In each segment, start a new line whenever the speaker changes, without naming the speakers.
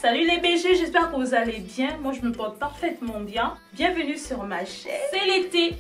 Salut les BG, j'espère que vous allez bien. Moi je me porte parfaitement bien. Bienvenue sur ma chaîne. C'est l'été.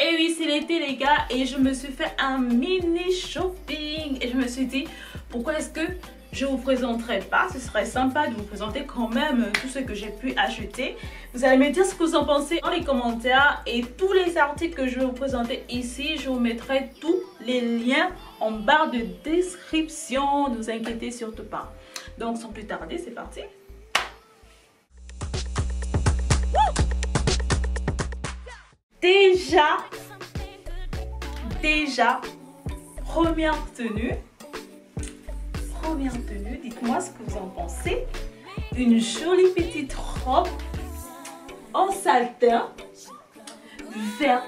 Et oui, c'est l'été les gars. Et je me suis fait un mini shopping. Et je me suis dit, pourquoi est-ce que je vous présenterai pas? Ce serait sympa de vous présenter quand même tout ce que j'ai pu acheter. Vous allez me dire ce que vous en pensez dans les commentaires. Et tous les articles que je vais vous présenter ici, je vous mettrai tous les liens en barre de description. Ne vous inquiétez surtout pas. Donc sans plus tarder, c'est parti. Déjà, première tenue, dites-moi ce que vous en pensez. Une jolie petite robe en satin, verte,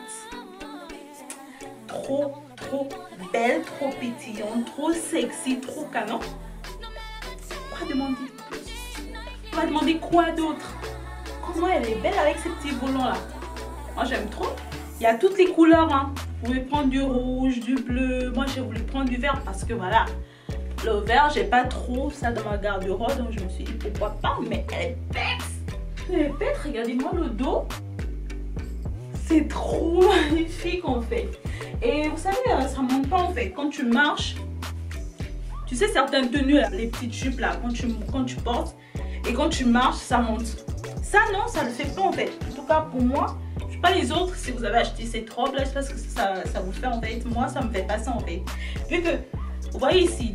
trop belle, trop pétillante, trop sexy, trop canon. Quoi demander plus? On va demander quoi d'autre? Comment elle est belle avec ces petits volants là. Moi j'aime trop. Il y a toutes les couleurs hein. Vous pouvez prendre du rouge, du bleu. Moi j'ai voulu prendre du vert parce que voilà, le vert j'ai pas trop ça dans ma garde-robe, donc je me suis dit pourquoi pas. Mais elle est bête. Elle est bête, regardez-moi le dos. C'est trop magnifique en fait. Et vous savez, ça monte pas en fait. Quand tu marches, tu sais certaines tenues, les petites jupes là, quand tu portes et quand tu marches, ça monte. Ça non, ça le fait pas en fait. En tout cas pour moi, je sais pas les autres, si vous avez acheté cette robe là, je sais pas ce que ça vous fait en fait. Moi ça me fait pas ça en fait. Vu que, vous voyez ici,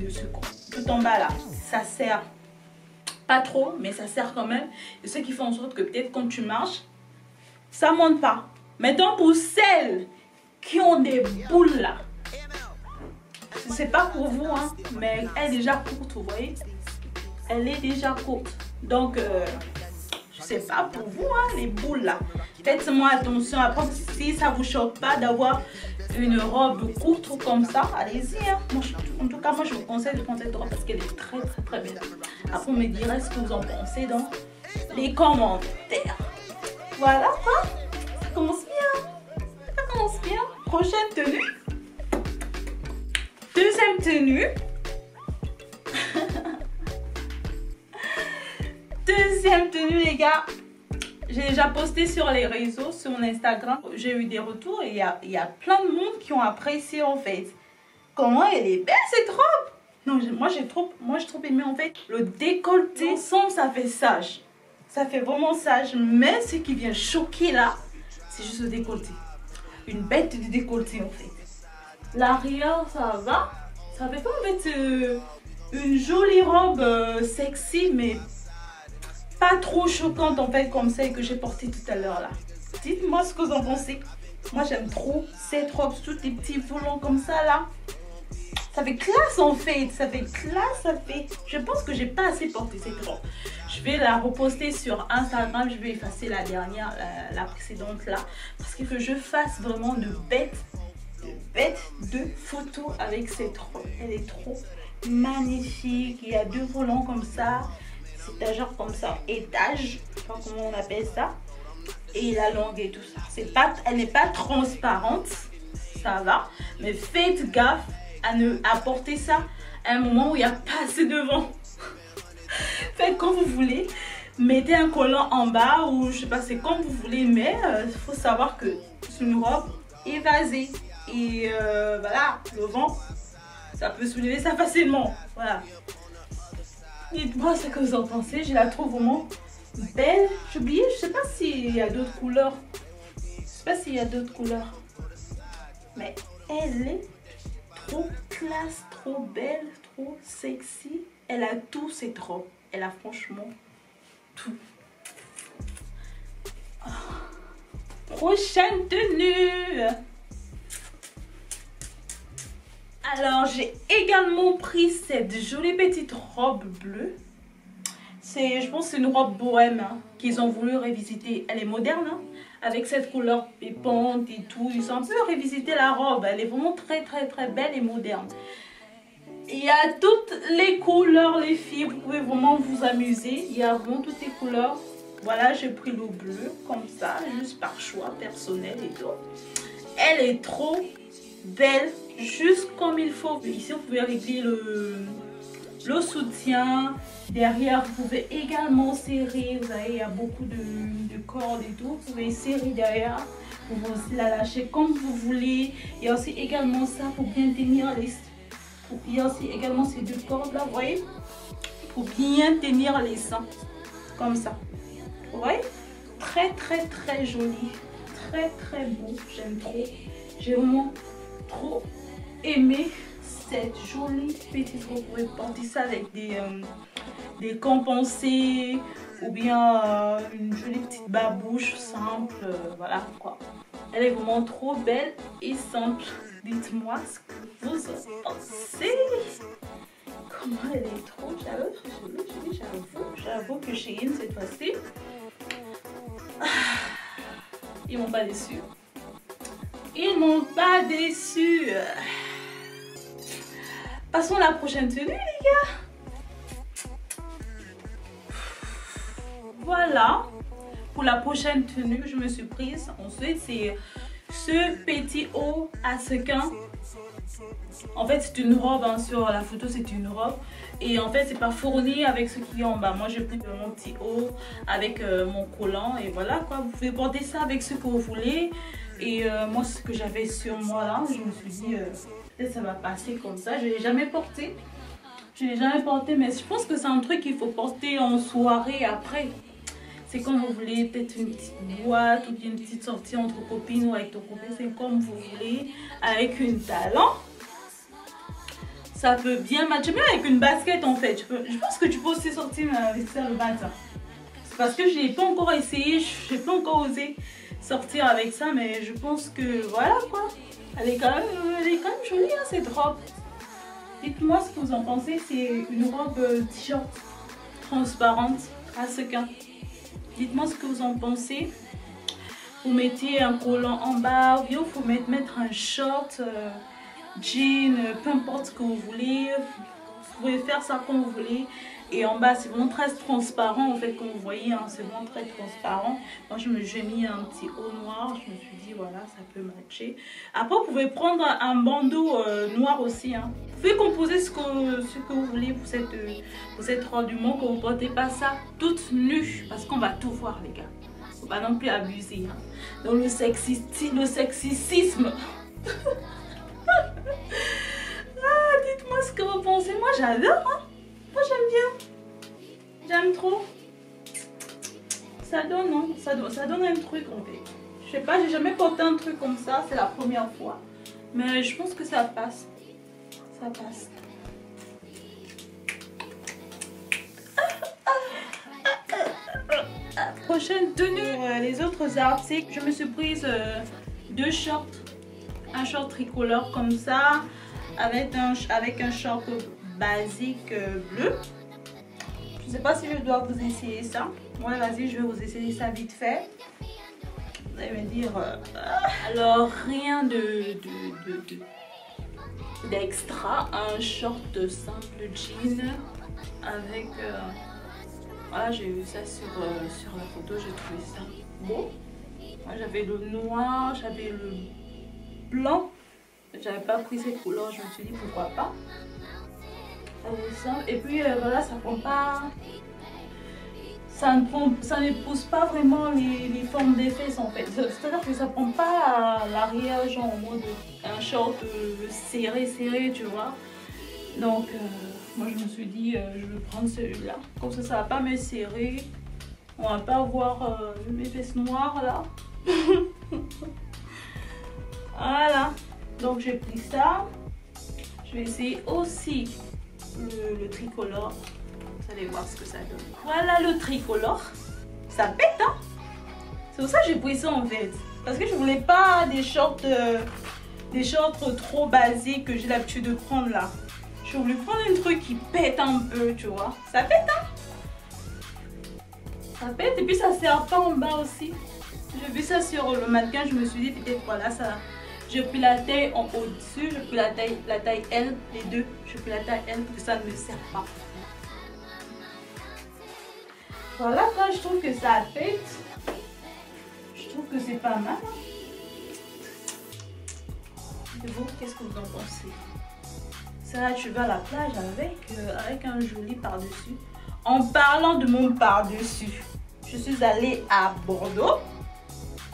tout en bas là, ça sert pas trop, mais ça sert quand même. Et ce qui fait en sorte que peut-être quand tu marches, ça monte pas. Maintenant pour celles qui ont des boules là, je sais pas pour vous hein, mais elle est déjà courte, vous voyez. Elle est déjà courte. Donc je sais pas pour vous hein, les boules là. Faites-moi attention après si ça vous choque pas d'avoir une robe courte comme ça, allez-y hein. En tout cas moi je vous conseille de prendre cette robe parce qu'elle est très belle. Après vous me direz ce que vous en pensez dans les commentaires. Voilà quoi, ça commence bien. Ça commence bien. Prochaine tenue. Deuxième tenue. Deuxième tenue les gars. J'ai déjà posté sur les réseaux, sur mon Instagram. J'ai eu des retours et il y a plein de monde qui ont apprécié en fait. Comment elle est belle cette robe. Non, moi j'ai trop aimé en fait. Le décolleté, ensemble ça fait sage. Ça fait vraiment sage. Mais ce qui vient choquer là, c'est juste le décolleté. Une bête de décolleté en fait. L'arrière ça va. Ça fait pas en fait une jolie robe sexy mais pas trop choquante en fait comme celle que j'ai portée tout à l'heure là. Dites-moi ce que vous en pensez. Moi j'aime trop cette robe, tous les petits volants comme ça là. Ça fait classe en fait, ça fait classe, ça fait... Je pense que j'ai pas assez porté cette robe. Je vais la reposter sur Instagram, je vais effacer la dernière, la précédente là. Parce qu'il faut que je fasse vraiment de bêtes de photos avec cette robe. Elle est trop magnifique, il y a deux volants comme ça. C'est genre comme ça, étage, je sais pas comment on appelle ça. Et la longue et tout ça. Elle n'est pas transparente, ça va. Mais faites gaffe à porter ça à un moment où il n'y a pas assez de vent. Faites comme vous voulez. Mettez un collant en bas ou je sais pas, c'est comme vous voulez. Mais il faut savoir que c'est une robe évasée. Et voilà, le vent, ça peut soulever ça facilement. Voilà. Dites-moi ce que vous en pensez, je la trouve vraiment belle. J'ai oublié, je sais pas s'il y a d'autres couleurs. Mais elle est trop classe, trop belle, trop sexy. Elle a tout cette robe. Elle a franchement tout. Oh. Prochaine tenue. Alors, j'ai également pris cette jolie petite robe bleue. Je pense que c'est une robe bohème hein, qu'ils ont voulu revisiter. Elle est moderne, hein, avec cette couleur pépante et tout. Ils ont un peu revisité la robe. Elle est vraiment très belle et moderne. Il y a toutes les couleurs, les filles. Vous pouvez vraiment vous amuser. Il y a vraiment toutes les couleurs. Voilà, j'ai pris le bleu comme ça, juste par choix personnel et tout. Elle est trop belle. Juste comme il faut. Ici, vous pouvez régler le soutien. Derrière, vous pouvez également serrer. Vous voyez, il y a beaucoup de cordes et tout. Vous pouvez serrer derrière. Vous pouvez aussi la lâcher comme vous voulez. Il y a aussi également ça pour bien tenir les... Il y a aussi également ces deux cordes là, vous voyez, pour bien tenir les seins. Comme ça. Vous voyez? Très joli. Très beau. J'aime trop. J'ai vraiment trop aimé cette jolie petite robe. Vous pouvez porter ça avec des compensés ou bien une jolie petite babouche simple. Voilà quoi. Elle est vraiment trop belle et simple. Dites-moi ce que vous en pensez. Comment elle est trop jolie. J'avoue que Shein cette fois-ci. Ils m'ont pas déçu. Ils m'ont pas déçu. Passons à la prochaine tenue, les gars. Voilà. Pour la prochaine tenue que je me suis prise. Ensuite, c'est ce petit haut à sequins. En fait, c'est une robe. Hein, sur la photo, c'est une robe. Et en fait, c'est pas fourni avec ce qui est en bas. Moi, j'ai pris mon petit haut avec mon collant. Et voilà quoi. Vous pouvez porter ça avec ce que vous voulez. Et moi, ce que j'avais sur moi là, je me suis dit, peut-être ça va passer comme ça. Je ne l'ai jamais porté. Mais je pense que c'est un truc qu'il faut porter en soirée après. C'est comme vous voulez, peut-être une petite boîte ou bien une petite sortie entre copines ou avec ton copain. C'est comme vous voulez. Avec une talent. Ça peut bien matcher, même avec une basket en fait. Je pense que tu peux aussi sortir avec ça le matin. C'est parce que je n'ai pas encore essayé, je n'ai pas encore osé sortir avec ça, mais je pense que voilà quoi. Elle est quand même jolie hein, cette robe. Dites-moi ce que vous en pensez. C'est une robe t-shirt transparente à sequins. Dites-moi ce que vous en pensez. Vous mettez un collant en bas ou bien vous pouvez mettre un short. Jean, peu importe ce que vous voulez, vous pouvez faire ça comme vous voulez. Et en bas c'est vraiment très transparent en fait, comme vous voyez hein, c'est vraiment très transparent. Moi j'ai mis un petit haut noir, je me suis dit voilà ça peut matcher. Après vous pouvez prendre un bandeau noir aussi hein. Vous pouvez composer ce que vous voulez pour cette robe, du moment que vous ne portez pas ça toute nue, parce qu'on va tout voir les gars. Faut pas non plus abuser hein. Dans le sexisme. Ah, dites-moi ce que vous pensez. Moi j'adore hein. Moi j'aime bien. J'aime trop. Ça donne hein. Ça donne un truc en fait. Je sais pas, j'ai jamais porté un truc comme ça. C'est la première fois. Mais je pense que ça passe. Ça passe. Prochaine tenue. Les autres articles. Je me suis prise deux shorts. Un short tricolore comme ça avec un short basique bleu. Je sais pas si je dois vous essayer ça. Ouais, vas-y, je vais vous essayer ça vite fait. Vous allez me dire alors rien d'extra, un short simple jean avec voilà, j'ai vu ça sur la photo, j'ai trouvé ça beau. Moi j'avais le noir, j'avais le blanc, j'avais pas pris cette couleur, je me suis dit pourquoi pas. Et puis voilà, ça prend pas, ça n'épouse pas vraiment les formes des fesses en fait. C'est-à-dire que ça prend pas à l'arrière, genre en mode un short serré, tu vois. Donc moi je me suis dit je vais prendre celui-là, comme ça va pas me serrer, on va pas voir mes fesses noires là. Voilà, donc j'ai pris ça. Je vais essayer aussi le tricolore. Vous allez voir ce que ça donne. Voilà le tricolore. Ça pète hein. C'est pour ça que j'ai pris ça en fait. Parce que je voulais pas des shorts trop basiques que j'ai l'habitude de prendre là. Je voulais prendre un truc qui pète un peu, tu vois. Ça pète hein. Ça pète et puis ça sert pas en bas aussi. J'ai vu ça sur le mannequin, je me suis dit peut-être voilà ça. J'ai pris la taille en au-dessus, j'ai pris la taille L, les deux. J'ai pris la taille L parce que ça ne me sert pas. Voilà, quand je trouve que ça pète, je trouve que c'est pas mal. Et vous, qu'est-ce que vous en pensez? Ça, tu vas à la plage avec un joli par-dessus. En parlant de mon par-dessus, je suis allée à Bordeaux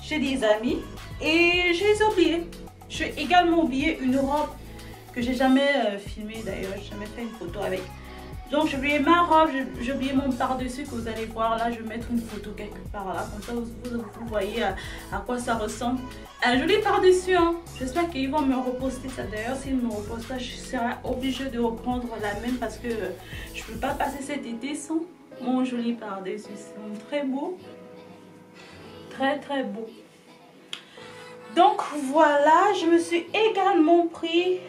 chez des amis et je les ai oubliés. J'ai également oublié une robe que j'ai jamais filmée d'ailleurs, j'ai jamais fait une photo avec. Donc j'ai oublié ma robe, j'ai oublié mon par-dessus que vous allez voir là. Je vais mettre une photo quelque part là, comme ça vous voyez à quoi ça ressemble. Un joli par-dessus, hein. J'espère qu'ils vont me reposter ça. D'ailleurs, s'ils me repostent ça, je serai obligée de reprendre la même parce que je ne peux pas passer cet été sans mon joli par-dessus. C'est très beau, très très beau. Donc voilà, je me suis également pris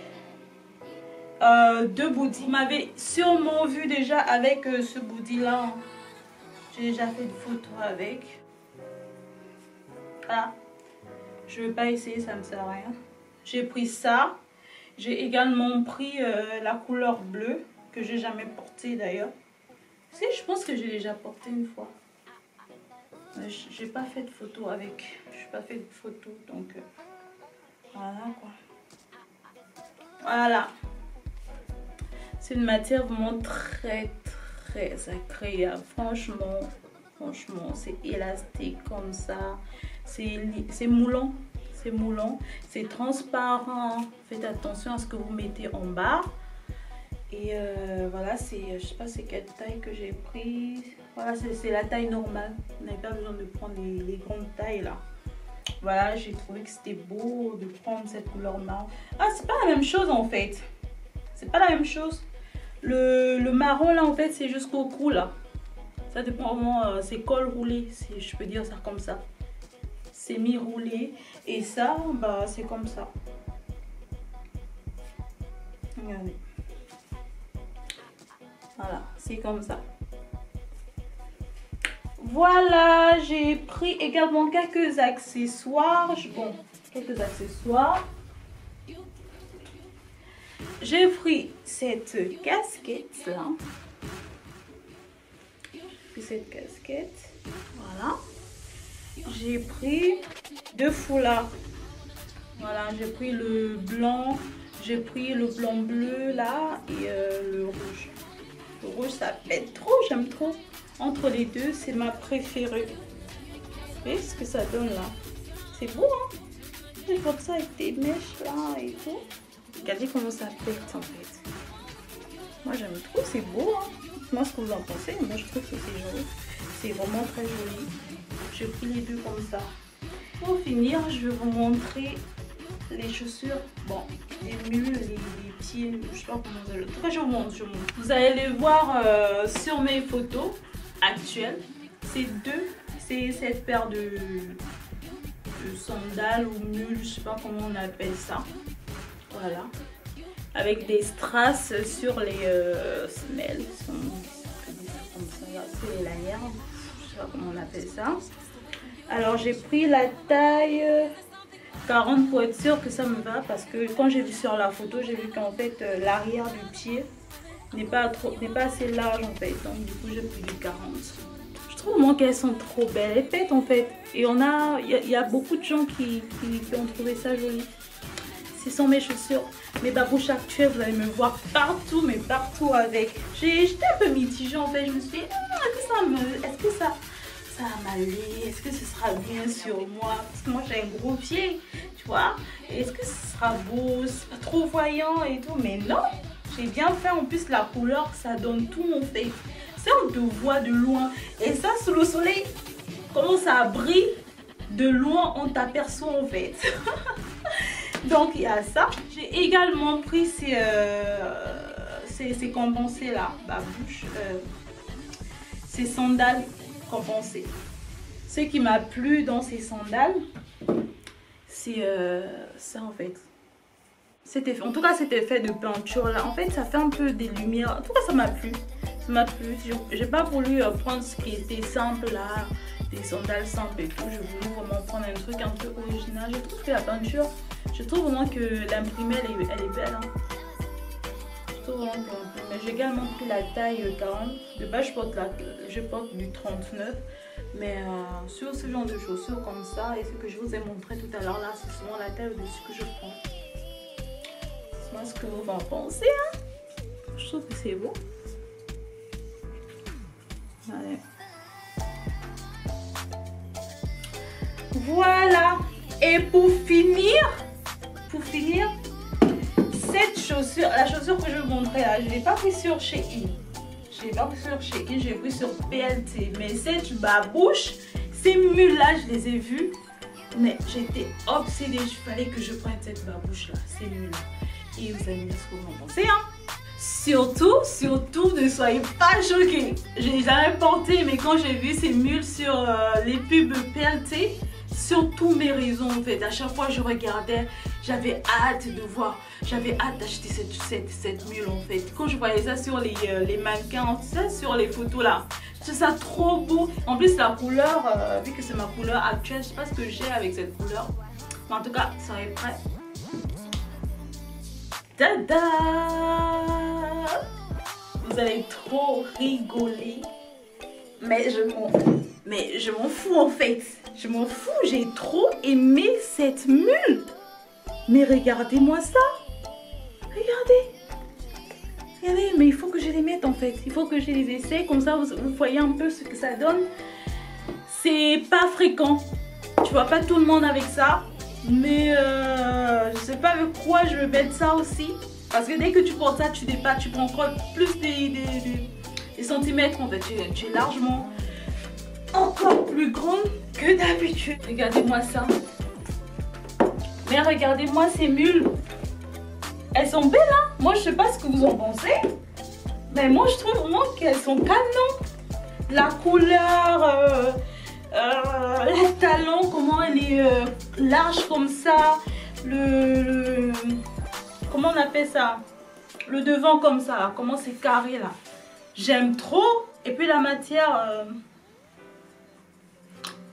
2 boudies. Vous m'avez sûrement vu déjà avec ce boudy là. J'ai déjà fait une photo avec. Voilà. Je ne vais pas essayer, ça ne me sert à rien. J'ai pris ça. J'ai également pris la couleur bleue que j'ai jamais portée d'ailleurs. Si, je pense que j'ai déjà porté une fois. J'ai pas fait de photo avec. Je n'ai pas fait de photo donc voilà quoi. Voilà. C'est une matière vraiment très agréable. Franchement, c'est élastique comme ça. C'est moulant. C'est moulant. C'est transparent. Faites attention à ce que vous mettez en bas. Et voilà, je sais pas c'est quelle taille que j'ai pris. Voilà, c'est la taille normale. Vous n'avez pas besoin de prendre les grandes tailles là. Voilà, j'ai trouvé que c'était beau de prendre cette couleur marron. Ah, c'est pas la même chose en fait. C'est pas la même chose. Le marron là en fait c'est jusqu'au cou là. Ça dépend vraiment, c'est col roulé si je peux dire ça comme ça. C'est mi-roulé et ça bah c'est comme ça. Regardez. Voilà, c'est comme ça. Voilà, j'ai pris également quelques accessoires. Bon, quelques accessoires. J'ai pris cette casquette là. Cette casquette, voilà. J'ai pris 2 foulards. Voilà, j'ai pris le blanc, j'ai pris le blanc bleu là et le rouge. Le rouge ça pète trop, j'aime trop. Entre les deux, c'est ma préférée. Vous voyez ce que ça donne là? C'est beau hein? Je porte ça avec des mèches là et tout. Regardez comment ça pète en fait. Moi j'aime trop, c'est beau hein. Moi ce que vous en pensez, moi je trouve que c'est joli. C'est vraiment très joli. J'ai pris les deux comme ça. Pour finir, je vais vous montrer les chaussures. Bon, les mules, les pieds, je sais pas comment vous allez. En tout cas, je vous montre, Vous allez les voir sur mes photos actuelles. C'est cette paire de sandales ou mules, je sais pas comment on appelle ça. Voilà. Avec des strass sur les semelles. C'est les lanières. Je sais pas comment on appelle ça. Alors j'ai pris la taille 40 pour être sûr que ça me va. Parce que quand j'ai vu sur la photo, j'ai vu qu'en fait l'arrière du pied n'est pas assez large en fait. Donc du coup j'ai pris du 40. Je trouve vraiment qu'elles sont trop belles. Elles pètent en fait. Et il y a beaucoup de gens qui ont trouvé ça joli. Ce sont mes chaussures, mes babouches actuelles, vous allez me voir partout, mais partout avec. J'étais un peu mitigée en fait, je me suis dit, est-ce que ça va m'aller, est-ce que ce sera bien sur moi, parce que moi j'ai un gros pied, tu vois, est-ce que ce sera beau, c'est pas trop voyant et tout, mais non, j'ai bien fait, en plus la couleur, ça donne tout mon fait. Ça on te voit de loin, et ça sous le soleil, comment ça brille, de loin on t'aperçoit en fait. Donc il y a ça. J'ai également pris ces compensés là, babouche, ces sandales compensées. Ce qui m'a plu dans ces sandales, c'est ça en fait. En tout cas cet effet de peinture là, en fait ça fait un peu des lumières. En tout cas ça m'a plu. Ça m'a plu. J'ai pas voulu prendre ce qui était simple là, des sandales simples et tout. Je voulais vraiment prendre un truc un peu original. Je trouve que la peinture, je trouve vraiment que l'imprimée elle est belle. Hein. Je trouve vraiment que l'imprimée. J'ai également pris la taille 40. De base je porte du 39. Mais sur ce genre de chaussures comme ça, et ce que je vous ai montré tout à l'heure là, c'est souvent la taille au-dessus que je prends. Dites-moi ce que vous en pensez. Hein. Je trouve que c'est beau. Allez. Voilà. Et pour finir, cette chaussure, la chaussure que je vais vous montrer là, je ne l'ai pas pris sur Shein. J'ai pris sur PLT. Mais cette babouche, ces mules là, je les ai vues. Mais j'étais obsédée. Il fallait que je prenne cette babouche là, ces mules là. Et vous allez me dire ce que vous en pensez, hein. Surtout, ne soyez pas choqués. Je n'ai jamais porté, mais quand j'ai vu ces mules sur les pubs PLT, sur tous mes réseaux en fait, à chaque fois je regardais, j'avais hâte de voir, j'avais hâte d'acheter cette mule en fait. Quand je voyais ça sur les mannequins, ça, sur les photos là, c'est ça trop beau. En plus la couleur, vu que c'est ma couleur actuelle, je sais pas ce que j'ai avec cette couleur, mais en tout cas ça est prêt. Tada! Vous allez trop rigoler, mais je m'en fous en fait. Je m'en fous, j'ai trop aimé cette mule. Mais regardez-moi ça. Regardez, mais il faut que je les mette en fait. Il faut que je les essaie, comme ça vous voyez un peu ce que ça donne. C'est pas fréquent. Tu vois pas tout le monde avec ça. Mais je sais pas avec quoi je vais mettre ça aussi. Parce que dès que tu portes ça, tu dépattes, tu prends encore plus des centimètres en fait. Tu es largement encore plus grande que d'habitude. Regardez-moi ça. Mais regardez-moi ces mules. Elles sont belles, hein. Moi, je sais pas ce que vous en pensez. Mais moi, je trouve vraiment qu'elles sont canon. La couleur, le talon, comment elle est large comme ça. Comment on appelle ça? Le devant comme ça, là. Comment c'est carré, là. J'aime trop. Et puis la matière...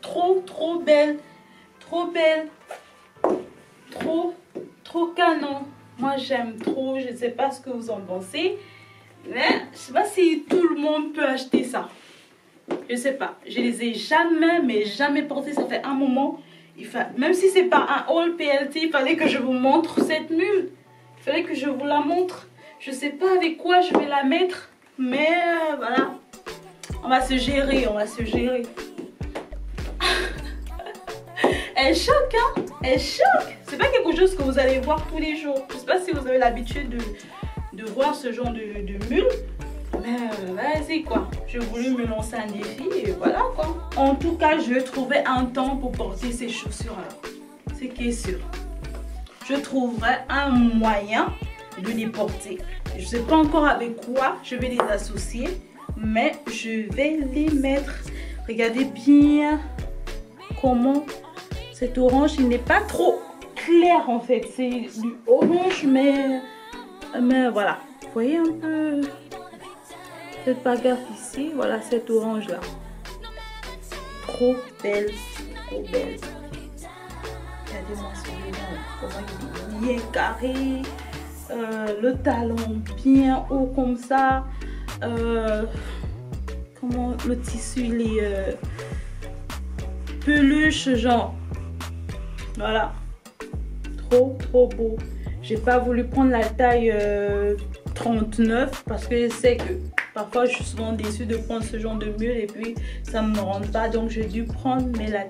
trop belle, trop canon. Moi j'aime trop, je ne sais pas ce que vous en pensez, mais je sais pas si tout le monde peut acheter ça. Je sais pas, je les ai jamais portés, ça fait un moment. Même si c'est pas un haul PLT, il fallait que je vous montre cette mule. Il fallait que je vous la montre. Je sais pas avec quoi je vais la mettre, mais voilà. On va se gérer. Elle choque, hein? Elle choque. C'est pas quelque chose que vous allez voir tous les jours. Je sais pas si vous avez l'habitude de voir ce genre de mule. Mais vas-y quoi. J'ai voulu me lancer un défi et voilà quoi. En tout cas, je vais trouver un temps pour porter ces chaussures-là. C'est qui est sûr. Je trouverai un moyen de les porter. Je sais pas encore avec quoi je vais les associer. Mais je vais les mettre. Regardez bien comment... Cet orange, il n'est pas trop clair en fait. C'est du orange, mais voilà. Vous voyez un peu cette bagarre ici. Voilà, cet orange là. Trop belle. Regardez-moi ce devant. Comment il est bien carré. Le talon bien haut comme ça. Comment le tissu, il est peluche, genre. Voilà, trop beau. J'ai pas voulu prendre la taille 39 parce que je sais que parfois je suis souvent déçue de prendre ce genre de mule et puis ça me rentre pas, donc j'ai dû prendre mais la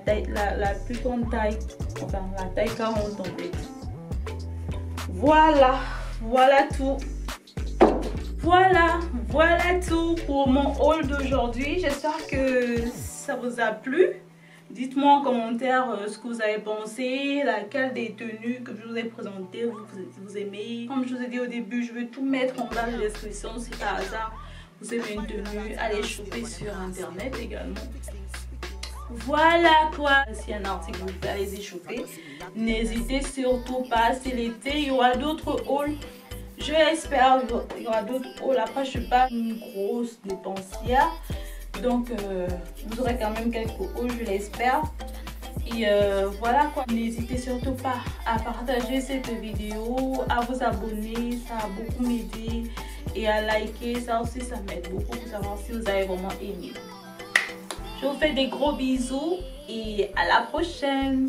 plus grande taille, enfin la taille 40 en fait. Voilà tout. Voilà tout pour mon haul d'aujourd'hui. J'espère que ça vous a plu. Dites-moi en commentaire ce que vous avez pensé, laquelle des tenues que je vous ai présentées vous aimez. Comme je vous ai dit au début, je vais tout mettre en bas de la description si par hasard vous aimez une tenue. Allez choper sur internet également. Voilà quoi. S'il y a un article vous pouvez aller y choper. N'hésitez surtout pas, c'est l'été, il y aura d'autres hauls. Je l'espère, il y aura d'autres hauls. Après, je ne suis pas une grosse dépensière. Donc vous aurez quand même quelques hauls, je l'espère. Et voilà quoi. N'hésitez surtout pas à partager cette vidéo, à vous abonner, ça a beaucoup m'aidé. Et à liker, ça aussi ça m'aide beaucoup pour savoir si vous avez vraiment aimé. Je vous fais des gros bisous et à la prochaine.